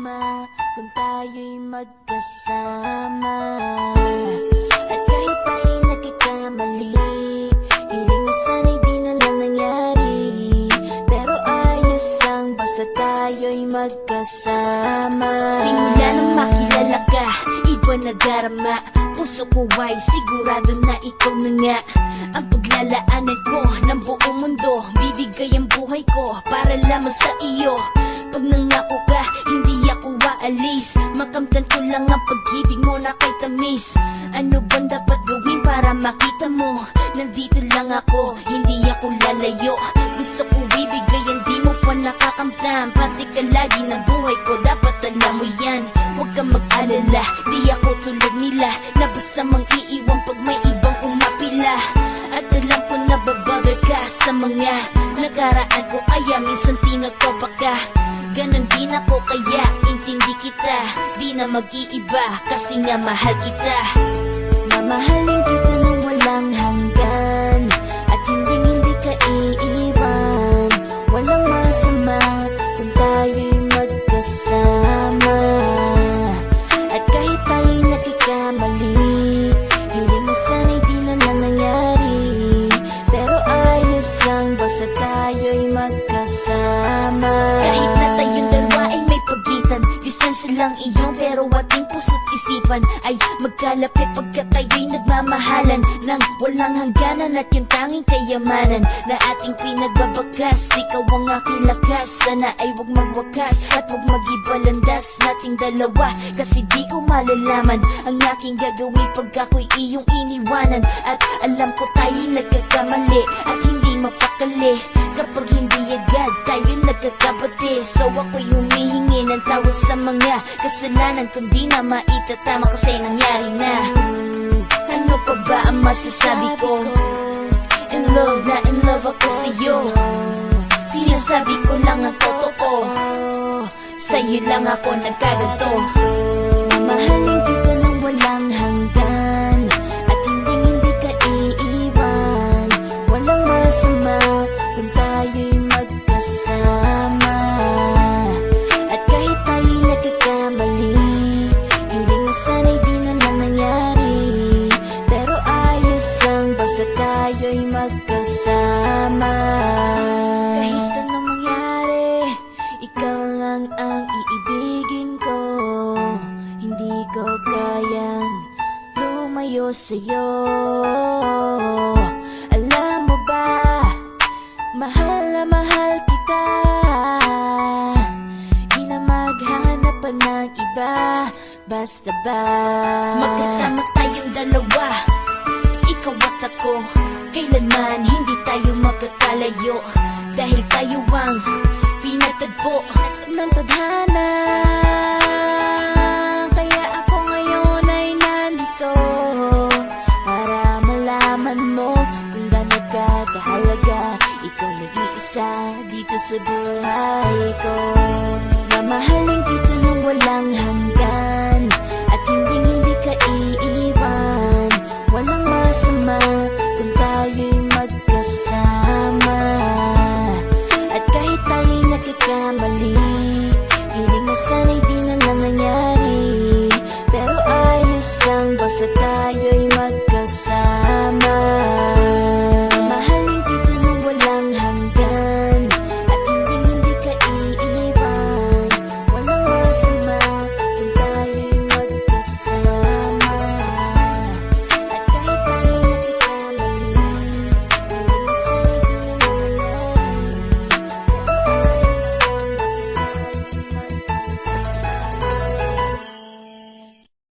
masama kung tayo'y magkasama. At kahit tayo'y nagkakamali, hiling na sana'y di na lang nangyari. Pero ayos ang basta tayo'y magkasama. Simula nang makilala ka, iba na darama. Puso ko ay sigurado na ikaw na nga ang paglalaanan ko ng buong mundo. Bibigay ang buhay ko para lamang sa iyo. Pag nangako ka, hindi ako aalis. Makamtan ko lang ang pag-ibig mo na kay tamis. Ano bang dapat gawin para makita mo? Nandito lang ako, hindi ako lalayo. Gusto ko bibigay ang di mo pa nakakamtan. Parte ka lagi ng buhay ko, dapat alam mo yan. Huwag kang mag-alala, di ako tulad nila na basta mang iiwan pag may ibang umapila. At alam ko na babother ka sa mga nakaraan ko, kaya minsan tinatopa ka. Ganon din ako kaya intindi kita, di na mag-iiba kasi nga mahal kita. Mamahalin kita nang walang hanggan at hindi ka iiwan. Walang masama kung tayo'y magkasama. At kahit tayo'y nagkakamali, hiling na sana'y di na lang nangyari. Pero ayos lang basta tayo'y magkasama. Kahit na tayong dalawa ay may pagitan, distansya lang iyon pero ating puso't isipan ay magkalapit pagkat tayo'y nagmamahalan nang walang hangganan. At yung tanging kayamanan na ating pinagbabagas, ikaw ang aking lakas. Sana ay wag magwakas at wag mag-ibalandas nating dalawa, kasi di ko malalaman ang aking gagawin pag ako'y iyong iniwanan. At alam ko tayo'y nagkakamali at hindi mapakali kapag hindi agad tayo'y nagkakabati. So ako'y humihingi ng tawad sa mga kasalanan kung di na maitatama kasi nangyari na. Ano pa ba ang masasabi ko? In love na in love ako sa'yo. Sinasabi ko lang ang totoo, sa'yo lang ako nagkaganto. Mamahalin kita nang walang hanggan at hindi ka iiwan. Walang masama kung tayo'y magkasama. At kahit tayo'y nagkakamali, hiling na sana'y di na lang nangyari. Pero ayos lang basta tayo'y magkasama. Kahit anong mangyari, ikaw lang ang iibigin ko. Hindi ko kayang lumayo sa'yo. Alam mo ba, mahal na mahal kita. Di na maghanap pa ng iba, basta ba magkasama tayong dalawa, ikaw at ako. Kailanman hindi tayo magkakalayo, dahil tayo ang pinatagpo ng tadhana. Kaya ako ngayon ay nandito para malaman mo kung gaano ka kahalaga. Ikaw nag-iisa dito sa buhay ko. Mamahalin kita nang walang hanggan at hindi ka iiwan. Walang masama